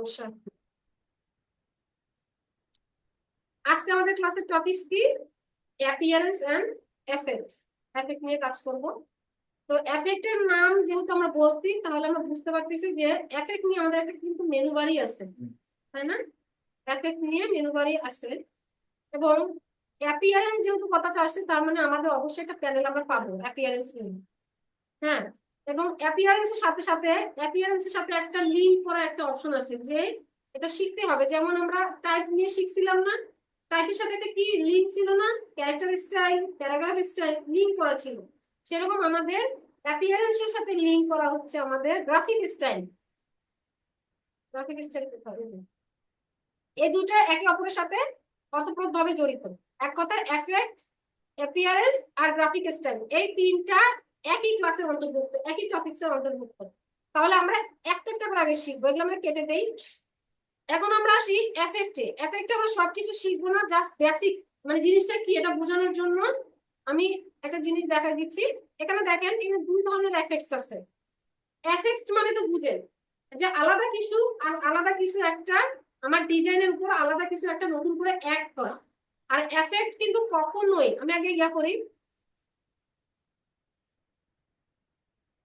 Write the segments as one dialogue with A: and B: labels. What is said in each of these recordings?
A: সমস্যা। আজকে আমাদের ক্লাসের টপিক কি? Appearance and effect. এফেক্ট নিয়ে কাজ করব। তো এফেক্টের নাম যেহেতু আমরা বলছি, তাহলে আমরা বুঝতে পারতেছি যে এফেক্ট নিয়ে আমাদের একটা কিন্তু মেনু বাড়ি আছে, তাই না? এফেক্ট নিয়ে মেনু বাড়ি আছে, এবং অ্যাপিয়ারেন্স যেহেতু কথাটা আসছে, তার মানে আমাদের অবশ্যই একটা প্যানেল আমরা পাবো অ্যাপিয়ারেন্স নিয়ে। হ্যাঁ, এবং অ্যাপিয়ারেন্সের সাথে একটা লিঙ্ক করা একটা অপশন আছে, যে এটা শিখতে হবে। যেমন আমরা টাইপ নিয়ে শিখছিলাম না, টাইপের সাথে একটা কি লিঙ্ক ছিল না, character style, paragraph style link করা ছিল। সেরকম আমাদের অ্যাপিয়ারেন্সের সাথে লিঙ্ক করা হচ্ছে আমাদের গ্রাফিক স্টাইল। গ্রাফিক স্টাইল এই দুটো একে অপরের সাথে ওতপ্রোতভাবে জড়িত। এক কথায় এফেক্ট, অ্যাপিয়ারেন্স আর গ্রাফিক স্টাইল, এই তিনটা একই ক্লাসের অন্তর্ভুক্ত, একই টপিকসের অন্তর্ভুক্ত। তাহলে আমরা একটা একটা করে আগে শিখবো, এগুলো আমরা কেটে দেই। এখন আমরা আসি এফেক্টে। এফেক্টে আমরা সবকিছু শিখবো না, জাস্ট বেসিক মানে জিনিসটা কি এটা বোঝানোর জন্য আমি একটা জিনিস দেখা দিচ্ছি। এখানে দেখেন, এখানে দুই ধরনের এফেক্টস আছে। এফেক্ট মানে তো বুঝেন যে আলাদা কিছু, আর আলাদা কিছু একটা আমার ডিজাইনের উপর আলাদা কিছু একটা নতুন করে অ্যাড করা। আর এফেক্ট কিন্তু কখনোই, আমি আগে ইয়া করি,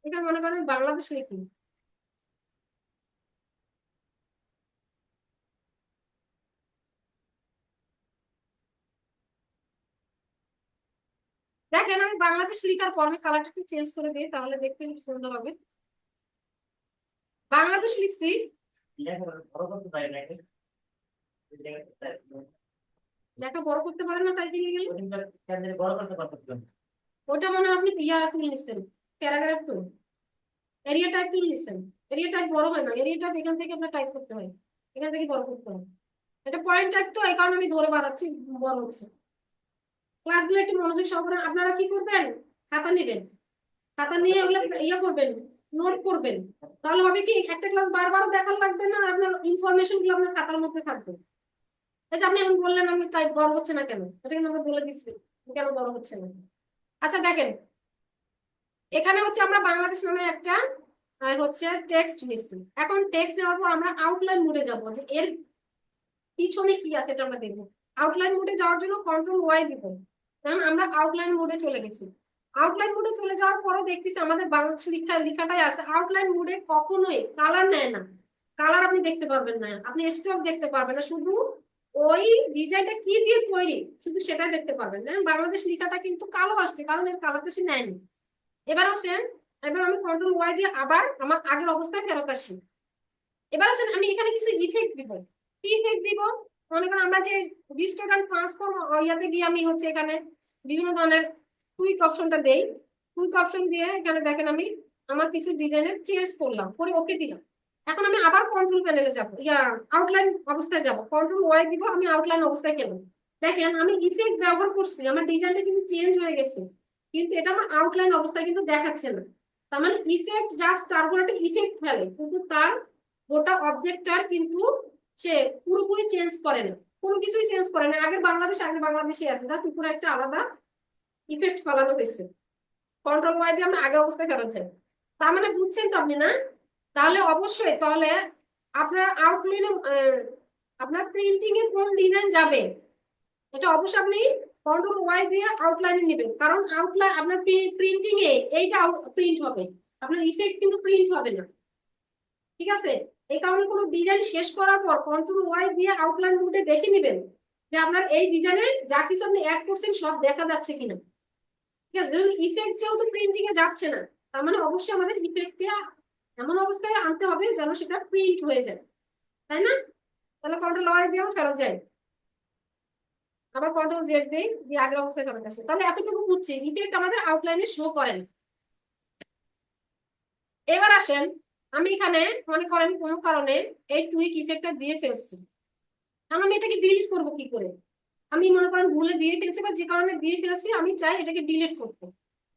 A: এটা মনে করেন বাংলাদেশ লিখি, দেখেন আমি বাংলাদেশ লিখার পর আমি কালারটা একটু চেঞ্জ করে দিই, তাহলে দেখতে একটু সুন্দর হবে। বাংলাদেশ লিখছি, লেখা বড় করতে পারেন না টাইপিং এ গেলে, ওটা মনে হয় আপনি ইয়া টুল নিচ্ছেন, প্যারাগ্রাফ টুল, এরিয়া টাইপ টুল নিচ্ছেন। এরিয়া টাইপ বড় হয় না, এরিয়া টাইপ এখান থেকে আপনার টাইপ করতে হয়, এখান থেকে বড় করতে হয়। এটা পয়েন্ট টাইপ, তো এই কারণে আমি ধরে বাড়াচ্ছি, বড় হচ্ছে। ক্লাসগুলো একটু মনোযোগ সহকারে আপনারা কি করবেন, খাতা নেবেন, খাতা নিয়ে ওগুলো ইয়ে করবেন, নোট করবেন। তাহলে হবে কি, একটা ক্লাস বারবার দেখা লাগবে না, আপনার ইনফরমেশন গুলো আপনার খাতার মধ্যে থাকবে। এই যে আপনি এখন বললেন আপনার টাইপ বড় হচ্ছে না কেন, এটা কিন্তু আমরা বলে দিচ্ছি কেন বড় হচ্ছে না। আচ্ছা দেখেন, এখানে হচ্ছে আমরা বাংলাদেশ নামে একটা হচ্ছে টেক্সট নিচ্ছি। এখন টেক্সট নেওয়ার পর আমরা আউটলাইন মোডে যাবো, যে এর পিছনে কি আছে এটা আমরা দেখবো। আউটলাইন মোডে যাওয়ার জন্য কন্ট্রোল ওয়াই দিব, কারণ আমরা আউটলাইন মোডে চলে গেছি। আউটলাইন মোডে চলে যাওয়ার পরও দেখতেছি আমাদের বাংলাদেশ লেখাটাই আছে। আউটলাইন মোডে কখনোই কালার নেয় না, কালার আপনি দেখতে পারবেন না, আপনি স্ট্রোক দেখতে পারবেন না, শুধু ওই ডিজাইনটা কি দিয়ে তৈরি শুধু সেটাই দেখতে পারবেন না। বাংলাদেশ লেখাটা কিন্তু কালো আসছে, কারণ এর কালারটা সে নেয়নি। এবার আসেন, এবার আমি কন্ট্রোল ওয়াই দিয়ে আবার আমার আগের অবস্থায় ফেরত আসি। এবার আসেন আমি এখানে কিছু ইফেক্ট দিব। কি ইফেক্ট দিব? মনে করেন আমরা যে ডিস্ট্যান্স ট্রান্সফর্ম ইয়াতে গিয়ে আমি হচ্ছে এখানে বিভিন্ন ধরনের কুইক অপশনটা দেই। কুইক অপশন দিয়ে এখানে দেখেন আমি আমার কিছু ডিজাইনের চেঞ্জ করলাম, করে ওকে দিলাম। এখন আমি আবার কন্ট্রোল প্যানেলে যাব, ইয়া আউটলাইন অবস্থায় যাব, কন্ট্রোল ওয়াই দিব, আমি আউটলাইন অবস্থায় গেলাম। দেখেন আমি ইফেক্ট ব্যবহার করছি, আমার ডিজাইনটা কিন্তু চেঞ্জ হয়ে গেছে, কিন্তু এটা আমার আউটলাইন অবস্থায় কিন্তু দেখাচ্ছে না। তার মানে ইফেক্ট জাস্ট তার উপর একটা ইফেক্ট ফেলে, কিন্তু তার গোটা অবজেক্টটার কিন্তু সে পুরোপুরি চেঞ্জ করে না, কোনো কিছুই চেঞ্জ করে না। আগের বাংলাদেশে আছে, জাস্ট উপরে একটা আলাদা ইফেক্ট ফেলানো হয়েছে। কন্ট্রোল ওয়াই দিয়ে আমরা আগের অবস্থায় ফেরত যাই। তার মানে বুঝছেন তো আপনি, না? তাহলে অবশ্যই, তাহলে আপনার আউটলাইনে আপনার প্রিন্টিং এ কোন ডিজাইন যাবে, এটা অবশ্যই আপনি কন্ট্রোল ওয়াই দিয়ে আউটলাইনে নেবেন, কারণ আউটলাইন আপনার প্রিন্টিং এ এইটা প্রিন্ট হবে, আপনার ইফেক্ট কিন্তু প্রিন্ট হবে না। ঠিক আছে? এই কারণে কোনো ডিজাইন শেষ করার পর কন্ট্রোল ওয়াই দিয়ে আউটলাইন মোডে দেখে নেবেন যে আপনার এই ডিজাইনে যা কিছু আপনি অ্যাড করছেন সব দেখা যাচ্ছে কিনা। ঠিক আছে? যেহেতু ইফেক্ট যেহেতু প্রিন্টিং এ যাচ্ছে না, তার মানে অবশ্যই আমাদের ইফেক্টে এমন অবস্থায় আনতে হবে যেন সেটা প্রিন্ট হয়ে যায়, তাই না? তাহলে কন্ট্রোল ওয়াই দিয়ে আমরা ফেরত যাই, আবার কন্ট্রোল জেড দেই, দিয়ে আগের অবস্থায় ফেরত আসে। তাহলে এতটুকু বুঝছি ইফেক্ট আমাদের আউটলাইনে শো করে না। এবার আসেন, আমি এখানে মনে করেন কোনো কারণে এই টুইক ইফেক্টটা দিয়ে ফেলছি, কারণ আমি এটাকে ডিলিট করবো কি করে? আমি মনে করেন ভুলে দিয়ে ফেলছি, বা যে কারণে দিয়ে ফেলেছি আমি চাই এটাকে ডিলিট করতে।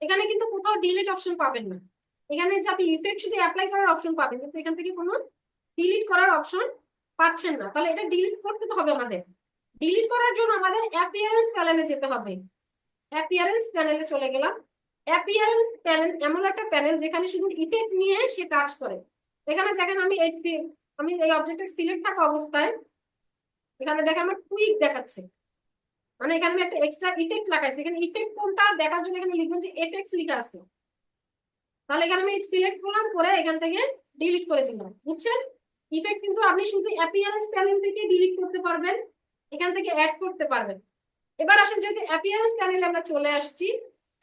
A: এখানে কিন্তু কোথাও ডিলিট অপশন পাবেন না, এখানে যে আপনি ইফেক্ট শুধু অ্যাপ্লাই করার অপশন পাবেন, কিন্তু এখান থেকে কোনো ডিলিট করার অপশন পাচ্ছেন না। তাহলে এটা ডিলিট করতে তো হবে আমাদের। ডিলিট করার জন্য আমাদের অ্যাপিয়ারেন্স প্যানেলে যেতে হবে। অ্যাপিয়ারেন্স প্যানেলে চলে গেলাম। অ্যাপিয়ারেন্স প্যানেল এমন একটা প্যানেল যেখানে শুধু ইফেক্ট নিয়ে সে কাজ করে। এখানে দেখেন আমি আমি এই অবজেক্টটা সিলেক্ট থাকা অবস্থায় এখানে দেখেন আমার কুইক দেখাচ্ছে, মানে এখানে আমি একটা এক্সট্রা ইফেক্ট লাগাইছি। এখানে ইফেক্ট কোনটা দেখার জন্য এখানে লিখবেন যে এফএক্স লেখা আছে। তাহলে এখানে আমি সিলেক্ট করলাম, করে এখান থেকে ডিলিট করে দিলাম। বুঝছেন? ইফেক্ট কিন্তু আপনি শুধু অ্যাপিয়ারেন্স প্যানেল থেকে ডিলিট করতে পারবেন, এখান থেকে অ্যাড করতে পারবেন। এবার আসেন, যেহেতু অ্যাপিয়ারেন্স প্যানেলে আমরা চলে আসছি,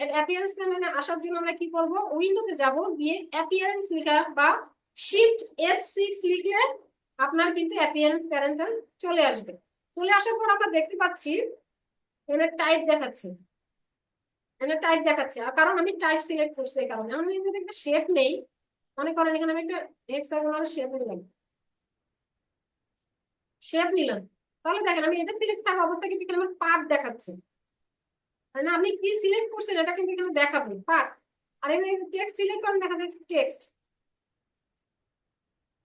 A: অ্যাপিয়ারেন্স প্যানেলে আসার জন্য আমরা কি করব, উইন্ডোতে যাব, গিয়ে অ্যাপিয়ারেন্স লেখা বা শিফট F6 লিখলে আপনার কিন্তু অ্যাপিয়ারেন্স প্যানেলটা চলে আসবে। চলে আসার পর আমরা দেখতে পাচ্ছি এখানে টাইপ দেখাচ্ছে, এখানে টাইপ দেখাচ্ছে। আর কারণ আমি টাইপ সিলেক্ট করছি, এই কারণে আমি যদি একটা শেপ নেই, মনে করেন এখানে আমি একটা হেক্সাগোনাল শেপ নিলাম, তাহলে দেখেন আমি এটা সিলেক্ট থাকা অবস্থায় কিন্তু এখানে আমার পার্ট দেখাচ্ছে। মানে আপনি কি সিলেক্ট করছেন এটা কিন্তু এখানে দেখাবে পার্ট। আর এখানে টেক্সট সিলেক্ট করেন, দেখা যাচ্ছে টেক্সট।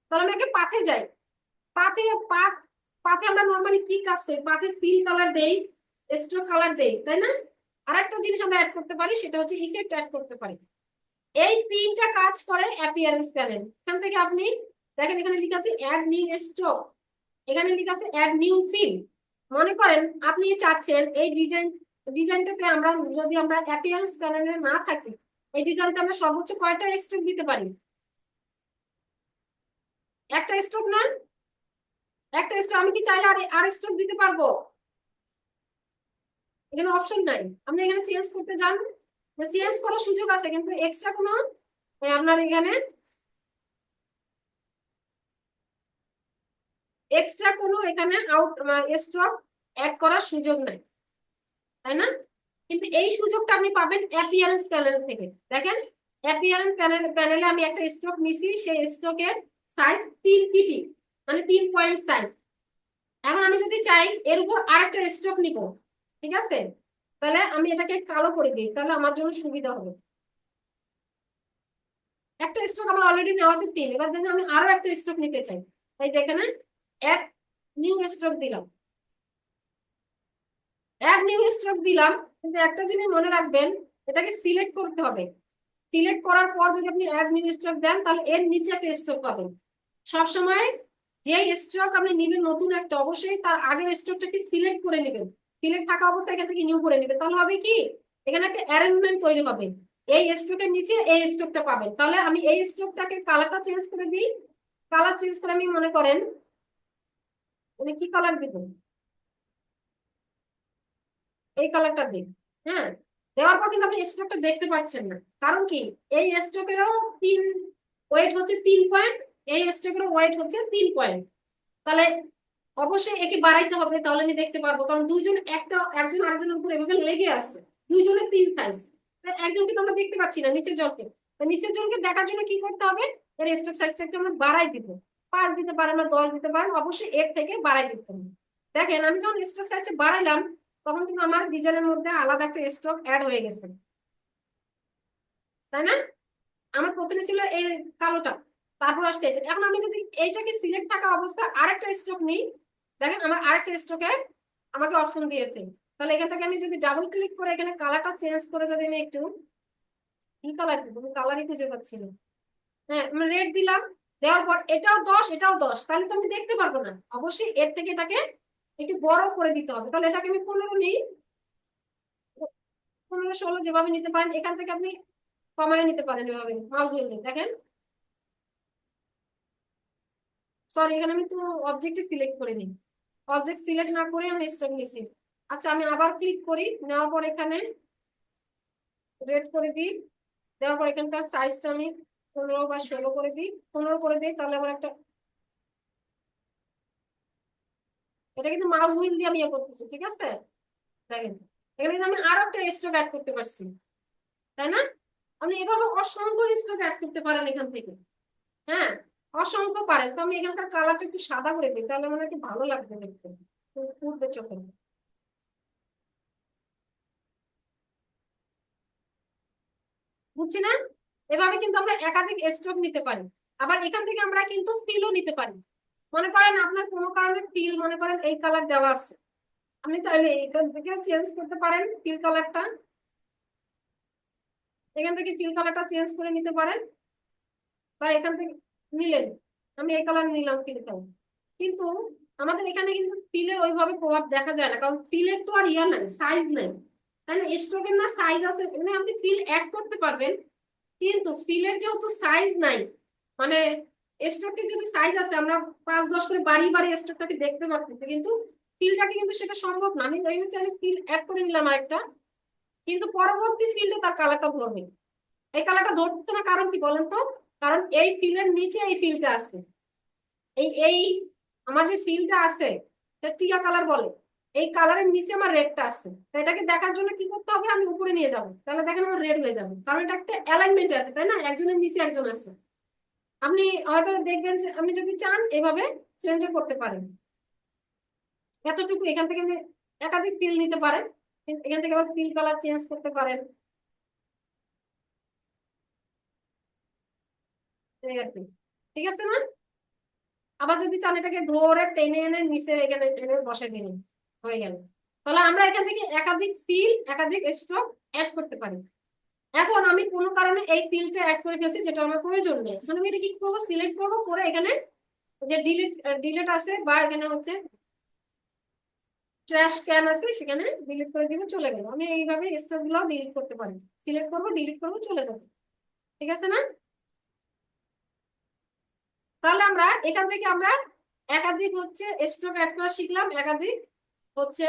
A: তাহলে আমি একটা পাথে যাই, পাথে পাথ পাথে আমরা নরমালি কি কাজ করি, পাথে ফিল কালার দেই, স্ট্রোক কালার দেই, তাই না? আরেকটা জিনিস আমরা অ্যাড করতে পারি, সেটা হচ্ছে ইফেক্ট অ্যাড করতে পারি। এই তিনটা কাজ করে অ্যাপিয়ারেন্স প্যানেল। এখান থেকে আপনি দেখেন এখানে লেখা আছে অ্যাড নিউ স্ট্রোক, এখানে লেখা আছে অ্যাড নিউ ফিল। মনে করেন আপনি চাচ্ছেন এই ডিজাইনটাতে আমরা, যদি আমরা অ্যাপিয়ারেন্স প্যানেলে না থাকি, এই ডিজাইনটা আমরা সর্বোচ্চ কয়টা স্ট্রোক দিতে পারি? একটা স্ট্রোক না? একটা স্ট্রোক। আমি কি চাইলে আর স্ট্রোক দিতে পারবো? এখানে অপশন নাই। আপনি এখানে চেঞ্জ করতে যান, চেঞ্জ করার সুযোগ আছে, কিন্তু এক্সট্রা কোনো আপনার এখানে এক্সট্রা কোনো এখানে আউট স্ট্রোক অ্যাড করার সুযোগ নাই, তাই না? কিন্তু এই সুযোগটা আপনি পাবেন অ্যাপিয়ারেন্স প্যানেল থেকে। দেখেন অ্যাপিয়ারেন্স প্যানেলে আমি একটা স্ট্রোক নিছি, সেই স্ট্রোকের সাইজ 3 পিটি, মানে 3 পয়েন্ট সাইজ। এখন আমি যদি চাই এর উপর আরেকটা স্ট্রোক নিব, ঠিক আছে, তাহলে আমি এটাকে কালো করে দিই, তাহলে আমার জন্য সুবিধা হবে। একটা স্ট্রোক আমার অলরেডি নেওয়া আছে 3, এবার দেখেন আমি আরো একটা স্ট্রোক নিতে চাই, তাই দেখেন অ্যাড নিউ স্ট্রোক দিলাম, অ্যাড নিউ স্ট্রোক দিলাম। কিন্তু একটা জিনিস মনে রাখবেন, এটাকে সিলেক্ট করতে হবে। সিলেক্ট করার পর যদি আপনি অ্যাড নিউ স্ট্রোক দেন, তাহলে এর নিচে একটা স্ট্রোক পাবেন। সবসময় যে স্ট্রোক আপনি নিবেন নতুন একটা, অবশ্যই তার আগের স্ট্রোকটাকে সিলেক্ট করে নেবেন। সিলেক্ট থাকা অবস্থায় এখান থেকে নিউ করে নেবেন, তাহলে হবে কি, এখানে একটা অ্যারেঞ্জমেন্ট তৈরি হবে। এই স্ট্রোকের নিচে এই স্ট্রোকটা পাবেন। তাহলে আমি এই স্ট্রোকটাকে কালারটা চেঞ্জ করে দিই। কালার চেঞ্জ করে আমি মনে করেন মানে কি কালার দিব, এই কালারটা দিন। হ্যাঁ, দেওয়ার পর কিন্তু আপনি স্ট্রোকটা দেখতে পাচ্ছেন না, কারণ কি, এই স্ট্রোকেরও 3 ওয়েট হচ্ছে 3 পয়েন্ট, এই স্ট্রোকেরও ওয়েট হচ্ছে 3 পয়েন্ট। তাহলে অবশ্যই একে বাড়াইতে হবে, তাহলে আমি দেখতে পারবো, কারণ দুইজন একজন আরেকজনের উপর এভাবে লেগে আছে, দুইজনের 3 সাইজ। একজনকে তো আমরা দেখতে পাচ্ছি না, নিচের জনকে। নিচের জনকে দেখার জন্য কি করতে হবে, এর স্ট্রোক সাইজটা একটু আমরা বাড়াই দিব। 5 দিতে পারেন না 10 দিতে পারেন, অবশ্যই এর থেকে বাড়াই দিতে হবে। দেখেন আমি যখন স্ট্রোক সাইজটা বাড়াইলাম, তখন কিন্তু আমার ডিজাইনের মধ্যে আলাদা একটা স্ট্রোক অ্যাড হয়ে গেছে, তাই না? আমার প্রথমে ছিল এই কালোটা, তারপর আসছে এটা। এখন আমি যদি এইটাকে সিলেক্ট থাকা অবস্থা আরেকটা স্ট্রোক নিই, দেখেন আমার আরেকটা স্ট্রোকে আমাকে অপশন দিয়েছে। তাহলে এখান থেকে আমি যদি ডাবল ক্লিক করে এখানে কালারটা চেঞ্জ করে, যদি আমি একটু কি কালার দিব, আমি কালারই খুঁজে পাচ্ছি না। হ্যাঁ, আমি রেড দিলাম, দেওয়ার পর এটাও 10 এটাও 10, তাহলে তো আমি দেখতে পারবো না। অবশ্যই এর থেকে এটাকে একটু বড় করে দিতে হবে। তাহলে এটাকে আমি 15 নিই, 15 16 যেভাবে নিতে পারেন। এখান থেকে আপনি কমায় নিতে পারেন এভাবে মাউস হুইল দিয়ে। দেখেন, সরি, এখানে আমি তো অবজেক্ট সিলেক্ট করে নিই, অবজেক্ট সিলেক্ট না করে আমি স্ট্রোক নিছি। আচ্ছা, আমি আবার ক্লিক করি, নেওয়ার পর এখানে রেড করে দিই, দেওয়ার পর এখানকার সাইজটা আমি 15 বা 16 করে দিই, 15 করে দিই। তাহলে আমার একটা, এটা কিন্তু মাউস হুইল দিয়ে আমি ইয়ে করতেছি, ঠিক আছে? দেখেন এখানে কিন্তু আমি আরো একটা স্ট্রোক অ্যাড করতে পারছি, তাই না? আপনি এভাবে অসংখ্য স্ট্রোক অ্যাড করতে পারেন এখান থেকে। হ্যাঁ, অসংখ্য পারেন। তো আমি এখানকার কালারটা একটু সাদা করে দিই, তাহলে মনে হয় একটু ভালো লাগবে দেখতে, পূর্বে চোখে। বুঝছি না? এভাবে কিন্তু আমরা একাধিক স্ট্রোক নিতে পারি। আবার এখান থেকে আমরা কিন্তু ফিলও নিতে পারি। মনে করেন আপনার কোনো কারণে ফিল, মনে করেন এই কালার দেওয়া আছে, আপনি চাইলে এখান থেকে চেঞ্জ করতে পারেন ফিল কালারটা, এখান থেকে ফিল কালারটা চেঞ্জ করে নিতে পারেন, বা এখান থেকে নিলেন, আমি এই কালার নিলাম ফিল কালার, কিন্তু আমাদের এখানে কিন্তু ফিলের ওইভাবে প্রভাব দেখা যায় না, কারণ ফিলের তো আর ইয়া নাই, সাইজ নেই, তাই না? স্ট্রোকের না সাইজ আছে, মানে আপনি ফিল অ্যাড করতে পারবেন, কিন্তু ফিলের যেহেতু সাইজ নাই, মানে স্ট্রোকের যদি সাইজ আছে আমরা 5-10 করে বাড়ি বাড়ি স্ট্রোকটাকে দেখতে পারতেছি, কিন্তু ফিলটাকে কিন্তু সেটা সম্ভব না। আমি ওই চাইলে ফিল অ্যাড করে নিলাম আরেকটা, কিন্তু পরবর্তী ফিল্ডে তার কালারটা ধরবে। এই কালারটা ধরতেছে না, কারণ কি বলেন তো? কারণ এই ফিলের নিচে এই ফিলটা আছে, এই আমার যে ফিলটা আছে এটা টিয়া কালার বলে, এই কালারের নিচে আমার রেডটা আছে। তো এটাকে দেখার জন্য কি করতে হবে, আমি উপরে নিয়ে যাব, তাহলে দেখেন আমার রেড হয়ে যাবে, কারণ এটা একটা অ্যালাইনমেন্টে আছে, তাই না? একজনের নিচে একজন আছে। আপনি হয়তো দেখবেন যে আপনি যদি চান এভাবে চেঞ্জ করতে পারেন, এতটুকু এখান থেকে আপনি একাধিক ফিল নিতে পারেন, এখান থেকে আবার ফিল কালার চেঞ্জ করতে পারেন, এই আর কি। ঠিক আছে না? আবার যদি চান এটাকে ধরে টেনে এনে নিচে এখানে এনে বসে দিন, হয়ে গেল। তাহলে আমরা এখান থেকে একাধিক ফিল, একাধিক স্ট্রোক অ্যাড করতে পারি। এখন আমি কোনো কারণে এই ফিলটা অ্যাড করে ফেলছি যেটা আমার প্রয়োজন নেই, এখন আমি এটা কি করবো, সিলেক্ট করবো, করে এখানে যে ডিলিট ডিলিট আছে বা এখানে হচ্ছে ট্র্যাশ ক্যান আছে সেখানে ডিলিট করে দিব, চলে গেল। আমি এইভাবে স্ট্রোক গুলো ডিলিট করতে পারি, সিলেক্ট করবো, ডিলিট করবো, চলে যাবে। ঠিক আছে না? তাহলে আমরা এখান থেকে আমরা একাধিক হচ্ছে স্ট্রোক অ্যাড করা শিখলাম, একাধিক হচ্ছে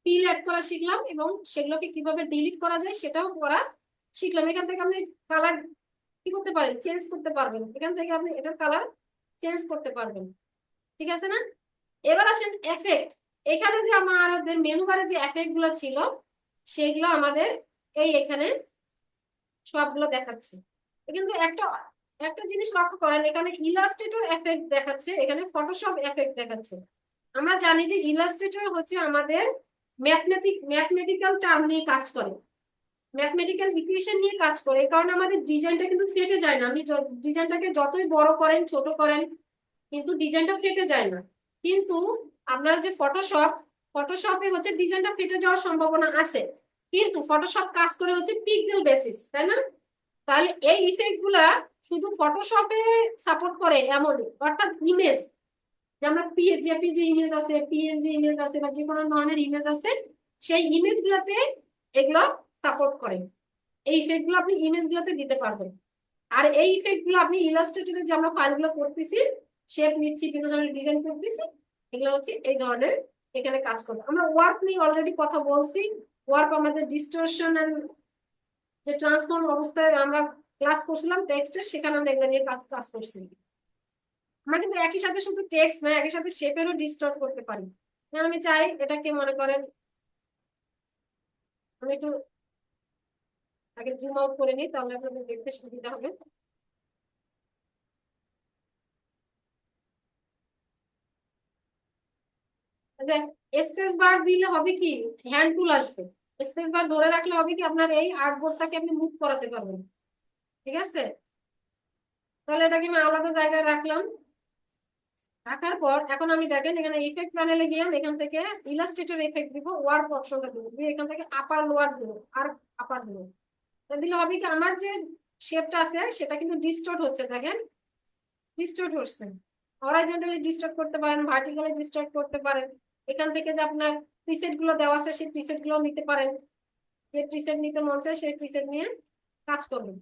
A: ফিল অ্যাড করা শিখলাম, এবং সেগুলোকে কিভাবে ডিলিট করা যায় সেটাও করা শিখলাম। এখান থেকে আপনি কালার কি করতে পারেন, চেঞ্জ করতে পারবেন, এখান থেকে আপনি এটার কালার চেঞ্জ করতে পারবেন। ঠিক আছে না? এবার আসেন এফেক্ট। এখানে যে আমাদের মেনু বারে যে এফেক্ট গুলো ছিল সেগুলো আমাদের এই এখানে সবগুলো দেখাচ্ছে, কিন্তু একটা একটা জিনিস লক্ষ্য করেন, এখানে ইলাস্ট্রেটর এফেক্ট দেখাচ্ছে, এখানে ফটোশপ এফেক্ট দেখাচ্ছে। আমরা জানি যে ইলাস্ট্রেটর হচ্ছে আমাদের ম্যাথমেটিক্যাল টার্ম নিয়ে কাজ করে, ম্যাথমেটিক্যাল ইকুয়েশন নিয়ে কাজ করে, এই কারণে আমাদের ডিজাইনটা কিন্তু ফেটে যায় না। আপনি ডিজাইনটাকে যতই বড় করেন ছোট করেন কিন্তু ডিজাইনটা ফেটে যায় না। কিন্তু আপনার যে ফটোশপ, ফটোশপে হচ্ছে ডিজাইনটা ফেটে যাওয়ার সম্ভাবনা আছে, কিন্তু ফটোশপ কাজ করে হচ্ছে পিক্সেল বেসিস, তাই না? তাহলে এই ইফেক্ট গুলা শুধু ফটোশপে সাপোর্ট করে এমনই, অর্থাৎ ইমেজ, যে আমরা জেপিজি ইমেজ আছে, পিএনজি ইমেজ আছে, বা যে কোনো ধরনের ইমেজ আছে, সেই ইমেজ গুলাতে এগুলো সাপোর্ট করে। এই ইফেক্ট গুলো আপনি ইমেজ গুলোতে দিতে পারবেন। আর এই ইফেক্ট গুলো আপনি ইলাস্ট্রেটরে যে আমরা ফাইল গুলো করতেছি, শেপ নিচ্ছি, বিভিন্ন ধরনের ডিজাইন করতেছি, এগুলো হচ্ছে এই ধরনের এখানে কাজ করবে। আমরা ওয়ার্ক নিয়ে অলরেডি কথা বলছি, ওয়ার্ক আমাদের ডিস্টরশন এন্ড যে ট্রান্সফর্ম অবস্থায় আমরা ক্লাস করছিলাম টেক্সটের, সেখানে আমরা এগুলো নিয়ে কাজ করছি। আমরা কিন্তু একই সাথে শুধু টেক্সট না, একই সাথে শেপেরও ডিস্টর্ট করতে পারি। আমি চাই এটাকে মনে করেন, আমি একটু আগে জুম আউট করে নিই, তাহলে আপনাদের দেখতে সুবিধা হবে। স্পেস বার দিলে হবে কি, হ্যান্ড টুল আসবে, স্পেস বার ধরে রাখলে হবে কি, আপনার এই আর্টবোর্ডটাকে আপনি মুভ করাতে পারবেন। ঠিক আছে? তাহলে এটাকে আমি আলাদা জায়গায় রাখলাম, রাখার পর এখন আমি দেখেন এখানে ইফেক্ট প্যানেলে গিয়ে এখান থেকে ইলাস্ট্রেটর ইফেক্ট দিব, ওয়ার্ক অপশনটা দিব, দিয়ে এখান থেকে আপার লোয়ার দিব, আর আপার দিব। দিলে হবে কি, আমার যে শেপটা আছে সেটা কিন্তু ডিস্টর্ট হচ্ছে, দেখেন ডিস্টর্ট হচ্ছে। হরাইজন্টালি ডিস্টর্ট করতে পারেন, ভার্টিক্যালি ডিস্টর্ট করতে পারেন। এখান থেকে যে আপনার প্রিসেট গুলো দেওয়া আছে সেই প্রিসেট গুলো নিতে পারেন, যে প্রিসেট নিতে মন চায় সেই প্রিসেট নিয়ে কাজ করবেন।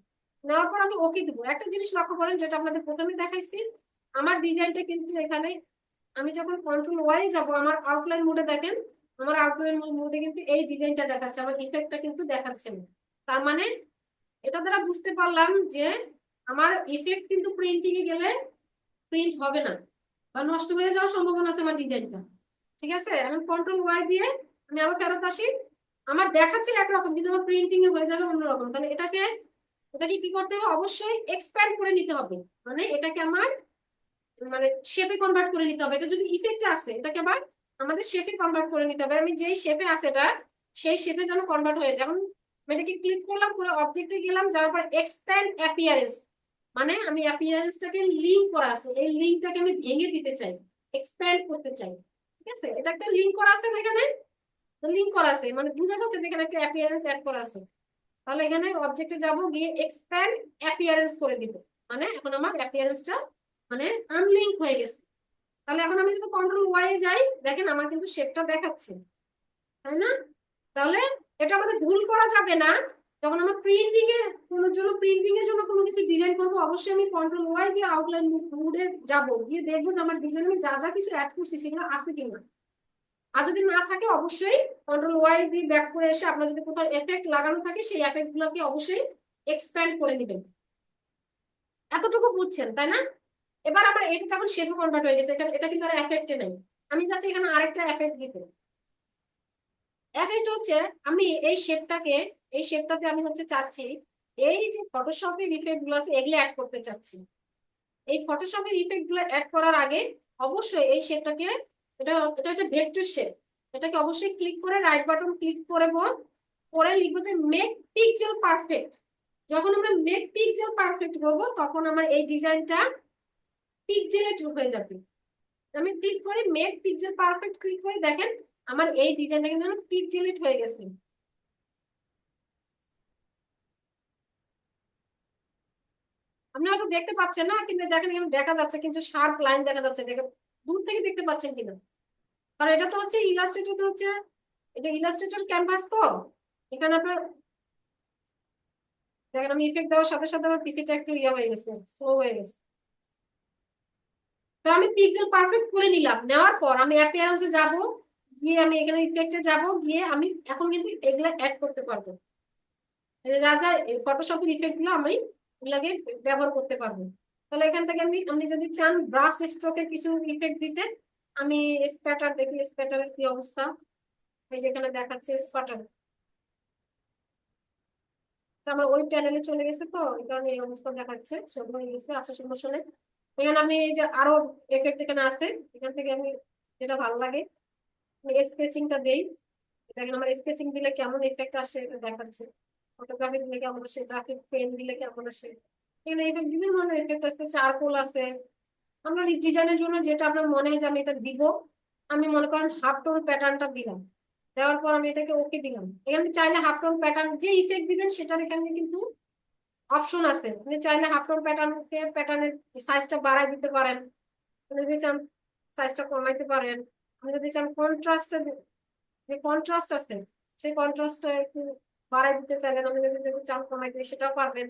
A: নেওয়ার পর আমি ওকে দিব। একটা জিনিস লক্ষ্য করেন, যেটা আপনাদের প্রথমে দেখাইছি, আমার ডিজাইনটা কিন্তু এখানে আমি যখন কন্ট্রোল ওয়াই যাব, আমার আউটলাইন মোডে দেখেন, আমার আউটলাইন মোডে কিন্তু এই ডিজাইনটা দেখাচ্ছে, আমার ইফেক্টটা কিন্তু দেখাচ্ছে না। তার মানে এটা দ্বারা বুঝতে পারলাম যে আমার ইফেক্ট কিন্তু প্রিন্টিং এ গেলে প্রিন্ট হবে না, বা নষ্ট হয়ে যাওয়ার সম্ভাবনা আছে আমার ডিজাইনটা। ঠিক আছে? আমি কন্ট্রোল ওয়াই দিয়ে আমি আবার ফেরত আসি, আমার দেখাচ্ছে একরকম কিন্তু আমার প্রিন্টিং এ হয়ে যাবে অন্যরকম। তাহলে এটাকে কি করতে হবে, অবশ্যই এক্সপ্যান্ড করে নিতে হবে, মানে এটাকে আমার মানে শেপে কনভার্ট করে নিতে হবে। এটা যদি ইফেক্টে আসে এটাকে আবার আমাদের শেপে কনভার্ট করে নিতে হবে, আমি যেই শেপে আছে এটা সেই শেপে যেন কনভার্ট হয়ে যায়। এখন এটাকে ক্লিক করলাম, পুরো অবজেক্টে গেলাম, যাওয়ার পর এক্সপ্যান্ড অ্যাপিয়ারেন্স, মানে আমি অ্যাপিয়ারেন্সটাকে লিংক করা আছে, এই লিংকটাকে আমি ভেঙে দিতে চাই, এক্সপ্যান্ড করতে চাই। ঠিক আছে? এটা একটা লিংক করা আছে না, এখানে লিংক করা আছে, মানে বোঝা যাচ্ছে যে এখানে একটা অ্যাপিয়ারেন্স অ্যাড করা আছে। তাহলে এখানে অবজেক্টে যাব, গিয়ে এক্সপ্যান্ড অ্যাপিয়ারেন্স করে দিব, মানে এখন আমার অ্যাপিয়ারেন্সটা মানে আনলিঙ্ক হয়ে গেছে। তাহলে এখন আমি যদি কন্ট্রোল ওয়াই এ যাই, দেখেন আমার কিন্তু শেপটা দেখাচ্ছে, তাই না? তাহলে এটা আমাদের ভুল করা যাবে না। যখন আমরা প্রিন্টিং এ কোনো জন্য প্রিন্টিং এর জন্য কোনো কিছু ডিজাইন করব, অবশ্যই আমি কন্ট্রোল ওয়াই দিয়ে আউটলাইন মোডে যাব, গিয়ে দেখবো যে আমার ডিজাইনে যা যা কিছু অ্যাড করছি সেগুলো আছে কিনা। আর যদি না থাকে অবশ্যই কন্ট্রোল ওয়াই দিয়ে ব্যাক করে এসে আপনার যদি কোথাও এফেক্ট লাগানো থাকে সেই এফেক্ট গুলোকে অবশ্যই এক্সপ্যান্ড করে নেবেন। এতটুকু বুঝছেন তাই না? এবার আমার এটা যখন শেপে কনভার্ট হয়ে গেছে, এটা কিন্তু আর এফেক্টে নেই। আমি চাচ্ছি এখানে আরেকটা এফেক্ট দিতে। এফেক্ট হচ্ছে আমি এই শেপটাতে আমি হচ্ছে চাচ্ছি এই যে ফটোশপের ইফেক্ট গুলো আছে এগুলো অ্যাড করতে চাচ্ছি। এই ফটোশপের ইফেক্ট গুলো অ্যাড করার আগে অবশ্যই এই শেপটাকে, এটা এটা একটা ভেক্টর শেপ, এটাকে অবশ্যই ক্লিক করে রাইট বাটন ক্লিক করব, করে লিখবো যে মেক পিক্সেল পারফেক্ট। যখন আমরা মেক পিক্সেল পারফেক্ট করব তখন আমার এই ডিজাইনটা পিক্সেলেট হয়ে যাবে। আমি ক্লিক করি মেক পিক্সেল পারফেক্ট ক্লিক করে দেখেন আমার এই ডিজাইনটা কিন্তু পিক্সেলেট হয়ে গেছে। আপনি হয়তো দেখতে পাচ্ছেন না, কিন্তু দেখেন এখানে দেখা যাচ্ছে কিন্তু শার্প লাইন দেখা যাচ্ছে, দেখেন দূর থেকে দেখতে পাচ্ছেন কিনা। কারণ এটা তো হচ্ছে ইলাস্ট্রেটর, তো হচ্ছে এটা ইলাস্ট্রেটর ক্যানভাস, তো এখানে আপনার দেখেন আমি ইফেক্ট দেওয়ার সাথে সাথে আমার পিসিটা একটু ইয়ে হয়ে গেছে, স্লো হয়ে গেছে। তো আমি পিক্সেল পারফেক্ট করে নিলাম, নেওয়ার পর আমি অ্যাপিয়ারেন্সে যাব, গিয়ে আমি এখানে ইফেক্টে যাব, গিয়ে আমি এখন কিন্তু এগুলা অ্যাড করতে পারবো। যা যা ফটোশপের ইফেক্ট গুলো আমি এগুলাকে ব্যবহার করতে পারবো। তাহলে এখান থেকে আপনি যদি চান ব্রাশ স্ট্রোকের কিছু ইফেক্ট দিতে, আমি স্প্যাটার দেখি স্প্যাটারের কি অবস্থা। এই যেখানে দেখাচ্ছে স্প্যাটার, আমার ওই প্যানেলে চলে গেছে, তো এই কারণে এই অবস্থা দেখাচ্ছে, সব হয়ে গেছে, আচ্ছা সমস্যা নেই। এখানে আপনি এই যে আরো এফেক্ট এখানে আছে, এখান থেকে আমি যেটা ভালো লাগে আমি স্কেচিংটা দেই। দেখেন আমার স্কেচিং দিলে কেমন ইফেক্ট আসে এটা দেখাচ্ছে, ফটোগ্রাফি দিলে কেমন আসে, গ্রাফিক পেন দিলে কেমন আসে। এখানে এফেক্ট বিভিন্ন ধরনের এফেক্ট আছে, চারকোল আছে। আমরা ডিজাইনের জন্য যেটা আপনার মনে হয় যে আমি এটা দিব, আমি মনে করেন হাফ টোন প্যাটার্নটা দিলাম, দেওয়ার পর আমি এটাকে ওকে দিলাম। এখানে চাইলে হাফ টোন প্যাটার্ন যে ইফেক্ট দিবেন সেটার এখানে কিন্তু অপশন আছে, আপনি চাইলে হাফ টোন প্যাটার্নের সাইজটা বাড়ায় দিতে পারেন, আপনি যদি চান সাইজটা কমাইতে পারেন। আপনি যদি চান কন্ট্রাস্ট, যে কন্ট্রাস্ট আছে সেই কন্ট্রাস্টটা একটু বাড়াই দিতে চাইলেন, আপনি যদি যদি চান কমাইতে সেটাও পারবেন।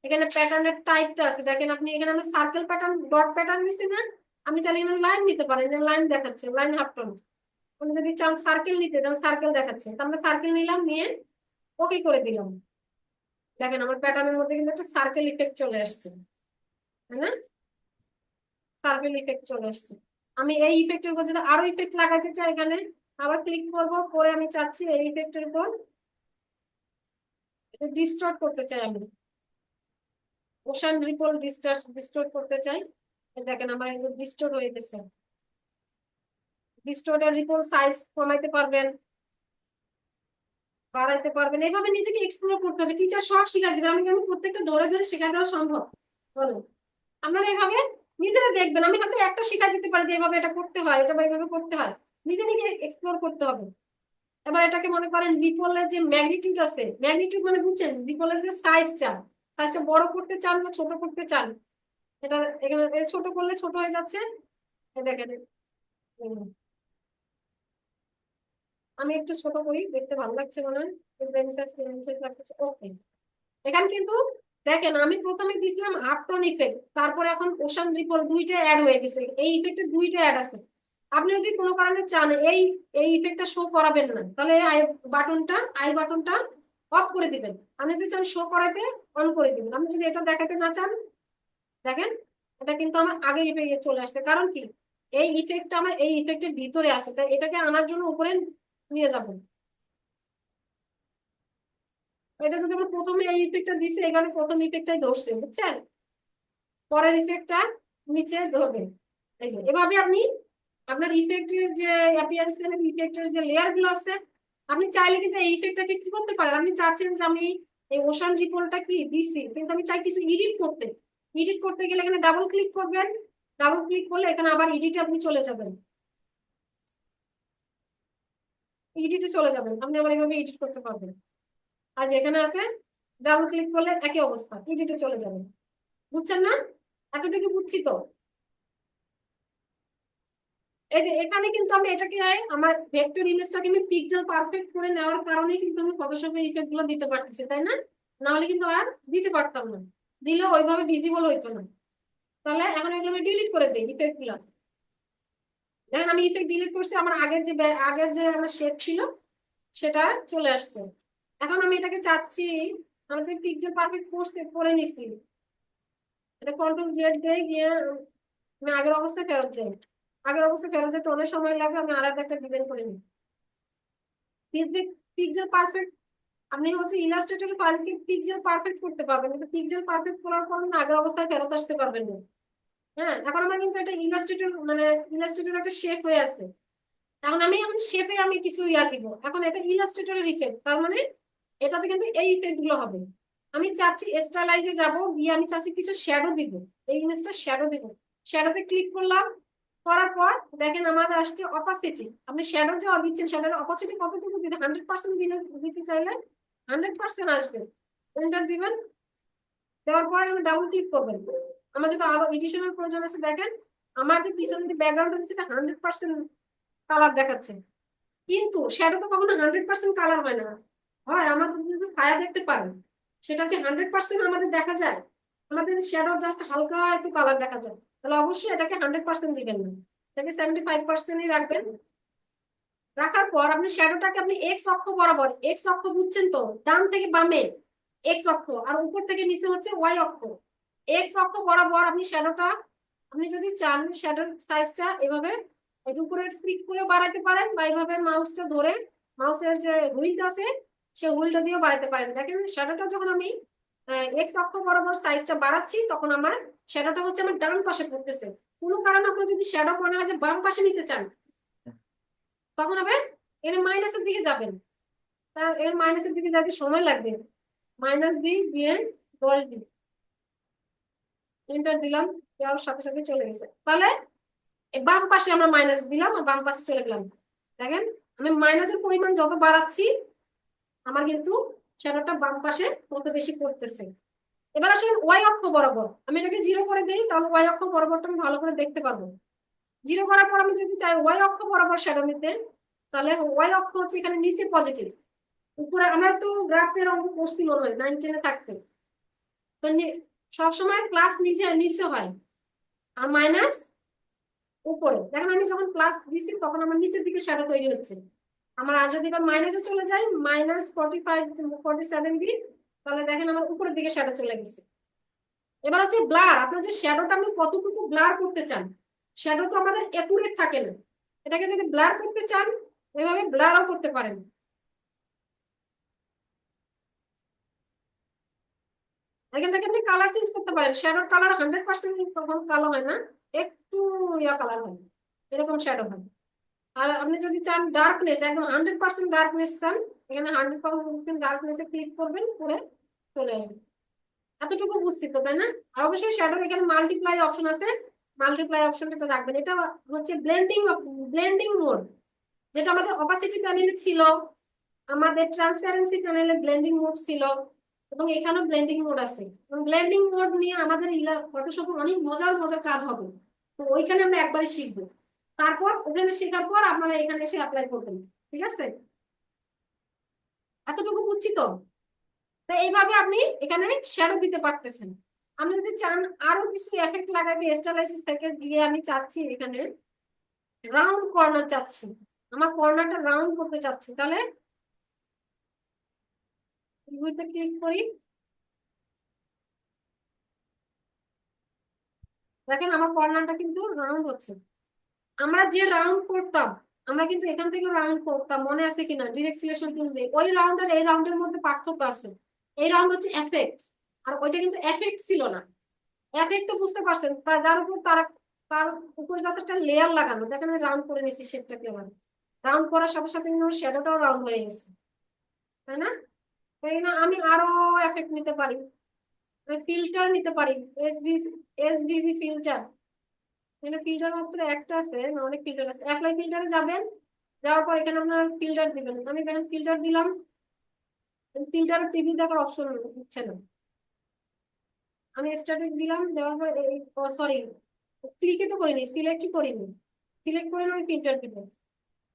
A: এখানে প্যাটার্নের টাইপটা আছে, দেখেন আপনি এখানে আমি সার্কেল প্যাটার্ন ডট প্যাটার্ন নিছি না, আমি চাইলে এখানে লাইন নিতে পারেন, যে লাইন দেখাচ্ছে লাইন হাফ টোন। আপনি যদি চান সার্কেল নিতে তাহলে সার্কেল দেখাচ্ছে, তো আমরা সার্কেল নিলাম, নিয়ে ওকে করে দিলাম। দেখেন আমার প্যাটার্নের মধ্যে কিন্তু একটা সার্কেল ইফেক্ট চলে আসছে, তাই না? সার্কেল ইফেক্ট চলে আসছে। আমি এই ইফেক্টের উপর যদি আরো ইফেক্ট লাগাতে চাই, এখানে আবার ক্লিক করব, করে আমি চাচ্ছি এই ইফেক্টের উপর ডিস্টর্ট করতে চাই, আমি ওশান রিপল ডিস্টর্ট করতে চাই। দেখেন আমার একদম ডিস্টর্ট হয়ে গেছে। ডিস্টর্ট আর রিপল সাইজ কমাইতে পারবেন, বাড়াইতে পারবেন, এইভাবে নিজেকে এক্সপ্লোর করতে হবে। টিচার সব শিখাই দিবেন, আমি কিন্তু প্রত্যেকটা ধরে ধরে শেখা দেওয়া সম্ভব? বলুন। আপনারা এইভাবে নিজেরা দেখবেন, আমি হয়তো একটা শিখাই দিতে পারি যে এইভাবে এটা করতে হয়, এটা বা এইভাবে করতে হয়, নিজে নিজে এক্সপ্লোর করতে হবে। এবার এটাকে মনে করেন রিপলের যে ম্যাগনিটিউড আছে, ম্যাগনিটিউড মানে বুঝছেন, রিপলের যে সাইজটা বড় করতে চান বা ছোট করতে চান, এটা এখানে ছোট করলে ছোট হয়ে যাচ্ছে। দেখেন আমি একটু ছোট করি, দেখতে ভালো লাগছে মনে হয়, ওকে। এখানে কিন্তু দেখেন আমি প্রথমে দিছিলাম হাফ টোন ইফেক্ট, তারপরে এখন ওশান রিপল দুইটা অ্যাড হয়ে গেছে, এই ইফেক্টে দুইটা অ্যাড আছে। আপনি যদি কোনো কারণে চান এই এই ইফেক্টটা শো করাবেন না, তাহলে আই বাটনটা অফ করে দিবেন। আপনি যদি চান শো করাতে অন করে দিবেন। আপনি যদি এটা দেখাতে না চান, দেখেন এটা কিন্তু আমার আগে ইফেক্টে চলে আসছে, কারণ কি এই ইফেক্টটা আমার এই ইফেক্টের ভিতরে আছে, তাই এটাকে আনার জন্য উপরে নিয়ে যাবো। এটা যদি আমরা প্রথমে এই ইফেক্টটা দিছি, এখানে প্রথম ইফেক্টটাই ধরছে, বুঝছেন? পরের ইফেক্টটা নিচে ধরবে। এই যে এভাবে আপনি আপনার ইফেক্টের যে অ্যাপিয়ারেন্স প্যানেল ইফেক্টের যে লেয়ার গুলো আছে, আপনি চাইলে কিন্তু এই ইফেক্টটাকে কি করতে পারেন, আপনি চাচ্ছেন যে আমি এই ওশান রিপলটা কি দিছি কিন্তু আমি চাই কিছু এডিট করতে। এডিট করতে গেলে এখানে ডাবল ক্লিক করবেন, ডাবল ক্লিক করলে এখানে আবার এডিটে আপনি চলে যাবেন, এডিটে চলে যাবেন, আপনি আবার এইভাবে এডিট করতে পারবেন। আর যেখানে আছে ডাবল ক্লিক করলে একই অবস্থা, এডিটে চলে যাবেন। বুঝছেন না? এতটুকু বুঝছি তো। এই যে এখানে কিন্তু আমি এটাকে আমার ভেক্টর ইমেজটাকে আমি পিক্সেল পারফেক্ট করে নেওয়ার কারণে কিন্তু আমি ফটোশপে ইফেক্ট গুলো দিতে পারতেছি, তাই না? না হলে কিন্তু আর দিতে পারতাম না, দিলে ওইভাবে ভিজিবল হইতো না। তাহলে এখন এগুলো আমি ডিলিট করে দিই ইফেক্ট গুলো। দেখেন আমি ইফেক্ট ডিলিট করছি, আমার আগের যে আমার শেড ছিল সেটা চলে আসছে। এখন আমি এটাকে চাচ্ছি, আমি যে পিক্সেল পারফেক্ট কোর্স করে নিছি, এটা কন্ট্রোল জেড দিয়ে গিয়ে আমি আগের অবস্থায় ফেরত যাই। আগের অবস্থায় ফেরত যেতে অনেক সময় লাগবে, আমি আলাদা একটা ডিজাইন করে নিই। পিক্সেল পারফেক্ট আপনি হচ্ছে ইলাস্ট্রেটর ফাইলকে পিক্সেল পারফেক্ট করতে পারবেন, কিন্তু পিক্সেল পারফেক্ট করার পর আগের অবস্থায় ফেরত আসতে পারবেন না। হ্যাঁ, এখন আমার কিন্তু একটা ইলাস্ট্রেটর মানে ইলাস্ট্রেটর একটা শেপ হয়ে আছে। এখন শেপে আমি কিছু দিব, এখন এটা ইলাস্ট্রেটরের ইফেক্ট, তার মানে এটাতে কিন্তু এই ইফেক্ট গুলো হবে। আমি চাচ্ছি স্টাইলাইজে যাব, গিয়ে আমি চাচ্ছি কিছু শ্যাডো দিব, এই ইমেজটা শ্যাডো দিব। শ্যাডোতে ক্লিক করলাম, করার পর দেখেন আমাদের আসছে অপাসিটি। আপনি শ্যাডো যে দিচ্ছেন শ্যাডোর অপাসিটি কতটুকু দিতে, 100% দিতে চাইলে 100% আসবে। এন্টার দিবেন, দেওয়ার পর আমি ডাবল ক্লিক করবেন। আমার যদি আরো এডিশনের প্রয়োজন আছে, দেখেন আমার যে পিছনে যে ব্যাকগ্রাউন্ডটা দিচ্ছে 100% কালার দেখাচ্ছে, কিন্তু শ্যাডো তো কখনো 100% কালার হয় না। হয় আমাদের যদি ছায়া দেখতে পারেন, সেটাকে 100% আমাদের দেখা যায়? আমাদের শ্যাডো জাস্ট হালকা একটু কালার দেখা যায়, তাহলে অবশ্যই এটাকে 100% দিবেন না, এটাকে 75%ই রাখবেন। রাখার পর আপনি শ্যাডোটাকে আপনি এক্স অক্ষ বরাবর, এক্স অক্ষ বুঝছেন তো, ডান থেকে বামে এক্স অক্ষ, আর উপর থেকে নিচে হচ্ছে ওয়াই অক্ষ। এক্স অক্ষ বরাবর আপনি শ্যাডোটা, আপনি যদি চান শ্যাডোর সাইজটা এভাবে উপরে ক্লিক করে বাড়াতে পারেন, বা এইভাবে মাউসটা ধরে মাউসের যে হুইলটা আছে সে হুইলটা দিয়ে বাড়াতে পারেন। দেখেন শ্যাডোটা যখন আমি এক্স অক্ষ বরাবর সাইজটা বাড়াচ্ছি, তখন আমার শ্যাডোটা হচ্ছে আমার ডান পাশে পড়তেছে। কোনো কারণে আপনার যদি শ্যাডো মনে হয় যে বাম পাশে নিতে চান, তখন হবে এর মাইনাসের দিকে যাবেন। তার এর মাইনাসের দিকে যাতে সময় লাগবে, মাইনাস দিই, দিয়ে 10 দিই, এন্টার দিলাম, দেওয়ার সাথে সাথে চলে গেছে। তাহলে বাম পাশে আমরা মাইনাস দিলাম আর বাম পাশে চলে গেলাম। দেখেন আমি মাইনাসের পরিমাণ যত বাড়াচ্ছি, আমার কিন্তু শ্যাডোটা বাম পাশে তত বেশি পড়তেছে। এবার আসেন ওয়াই অক্ষ বরাবর, আমি এটাকে 0 করে দিই, তাহলে ওয়াই অক্ষ বরাবরটা আমি ভালো করে দেখতে পারবো। 0 করার পর আমি যদি চাই ওয়াই অক্ষ বরাবর শ্যাডো নিতে, তাহলে ওয়াই অক্ষ হচ্ছে এখানে নিচে পজিটিভ, উপরে আমরা তো গ্রাফের অঙ্ক করছি মনে হয় 9-10 থাকতে। তো সবসময় প্লাস নিচে নিচে হয়, আর মাইনাস উপরে। দেখেন আমি যখন প্লাস দিছি তখন আমার নিচের দিকে শ্যাডো তৈরি হচ্ছে। আমার আর যদি এবার মাইনাসে চলে যায়, -45-47 দিই, তাহলে দেখেন আমার উপরের দিকে শ্যাডো চলে গেছে। এবার হচ্ছে ব্লার, আপনার যে শ্যাডোটা আপনি কতটুকু ব্লার করতে চান। শ্যাডো তো আমাদের একুরেট থাকে না, এটাকে যদি ব্লার করতে চান এভাবে ব্লারও করতে পারেন। এখান থেকে আপনি কালার চেঞ্জ করতে পারেন, শ্যাডোর কালার 100% তখন কালো হয় না, একটু ইয়া কালার হয়, এরকম শ্যাডো হয়। আর আপনি যদি চান ডার্কনেস, একদম 100% ডার্কনেস চান, এখানে 100% ডার্কনেসে ক্লিক করবেন, করে চলে আসবে। এতটুকু বুঝছি তো, তাই না? আর অবশ্যই শ্যাডোর এখানে মাল্টিপ্লাই অপশন আছে, মাল্টিপ্লাই অপশনটা রাখবেন। এটা হচ্ছে ব্লেন্ডিং মোড, যেটা আমাদের অপাসিটি প্যানেলে ছিল, আমাদের ট্রান্সপারেন্সি প্যানেলে ব্লেন্ডিং মোড ছিল, এবং এখানেও ব্লেন্ডিং মোড আছে। ব্লেন্ডিং মোড নিয়ে আমাদের ফটোশপে অনেক মজার মজার কাজ হবে, তো ওইখানে আমরা একবারে শিখবো। তারপর ওখানে শেখার পর আপনারা এখানে এসে অ্যাপ্লাই করবেন। ঠিক আছে, এতটুকু বুঝছি তো? এইভাবে আপনি এখানে শ্যাডো দিতে পারতেছেন। আমি যদি চান আরো কিছু এফেক্ট লাগাতে, স্টাইলাইসিস থেকে গিয়ে আমি চাচ্ছি এখানে রাউন্ড কর্নার চাচ্ছি, আমার কর্নারটা রাউন্ড করতে চাচ্ছি, তাহলে ক্লিক করি। দেখেন আমার কর্নারটা কিন্তু রাউন্ড হচ্ছে। আমরা যে রাউন্ড করতাম, আমরা কিন্তু এখান থেকে রাউন্ড করতাম, মনে আছে কিনা, ডিরেক্ট সিলেকশন টুল দিয়ে। ওই রাউন্ড আর এই রাউন্ডের মধ্যে পার্থক্য আছে। এই রাউন্ড হচ্ছে এফেক্ট, আর ওইটা কিন্তু এফেক্ট ছিল না। এফেক্ট তো বুঝতে পারছেন, যার উপর তার উপরে যত একটা লেয়ার লাগানো। দেখেন আমি রাউন্ড করে নিয়েছি শেপটাকে, আবার রাউন্ড করার সাথে সাথে শ্যাডোটাও রাউন্ড হয়ে গেছে, তাই না? তাই না, আমি আরো এফেক্ট নিতে পারি, ফিল্টার নিতে পারি, এসভিজি ফিল্টার। এখানে ফিল্টার মাত্র একটা আছে না, অনেক ফিল্টার আছে। অ্যাপ্লাই ফিল্টারে যাবেন, যাওয়ার পর এখানে আপনার ফিল্টার দিবেন। আমি দেখেন ফিল্টার দিলাম, ফিল্টার টিভি দেখার অপশন দিচ্ছে না। আমি স্ট্যাটিক দিলাম, দেওয়ার পর সরি, ক্লিকই তো করিনি, সিলেক্টই করিনি। সিলেক্ট করে আমি ফিল্টার দিব।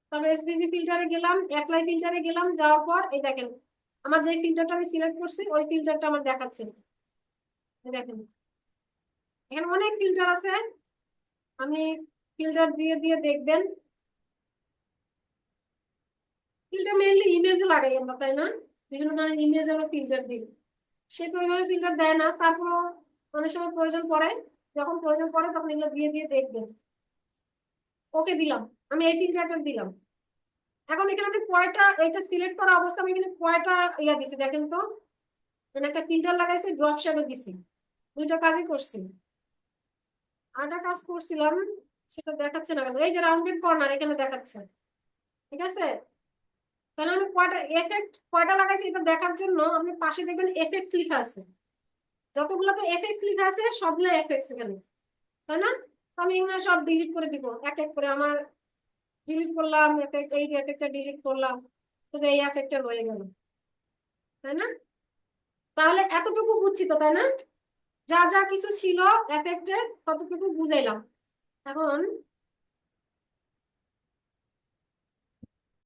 A: তারপর এসপিসি ফিল্টারে গেলাম, অ্যাপ্লাই ফিল্টারে গেলাম, যাওয়ার পর এই দেখেন আমার যে ফিল্টারটা আমি সিলেক্ট করছি ওই ফিল্টারটা আমার দেখাচ্ছে। দেখেন এখানে অনেক ফিল্টার আছে, আমি ফিল্টার দিয়ে দিয়ে দেখবেন। ফিল্টার মেইনলি ইমেজে লাগাই আমরা, তাই না? বিভিন্ন ধরনের ইমেজ আমরা ফিল্টার দিই, সে তো ওইভাবে ফিল্টার দেয় না, তারপর অনেক সময় প্রয়োজন পড়ে, যখন প্রয়োজন পড়ে তখন এগুলো দিয়ে দিয়ে দেখবেন। ওকে দিলাম, আমি এই ফিল্টারটা দিলাম। এখন এখানে আমি কয়টা, এইটা সিলেক্ট করা অবস্থা আমি এখানে কয়টা ইয়া দিছি দেখেন তো। মানে একটা ফিল্টার লাগাইছি, ড্রপ শ্যাডো দিছি, দুইটা কাজই করছি। আরেকটা কাজ করছিলাম, সেটা দেখাচ্ছে না কেন, এই যে রাউন্ডেড কর্নার এখানে দেখাচ্ছে, ঠিক আছে? তাহলে আমি কয়টা এফেক্ট কয়টা লাগাইছি এটা দেখার জন্য আপনি পাশে দেখবেন এফেক্টস লেখা আছে। যতগুলোতে এফেক্টস লেখা আছে সবগুলো এফেক্টস এখানে, তাই না? তো আমি এগুলো সব ডিলিট করে দিব এক এক করে। আমার ডিলিট করলাম এফেক্ট, এই এফেক্টটা ডিলিট করলাম, শুধু এই এফেক্টটা রয়ে গেল, তাই না? তাহলে এতটুকু বুঝছি তো, তাই না? যা যা কিছু ছিল এফেক্টে ততটুকু বুঝাইলাম। এখন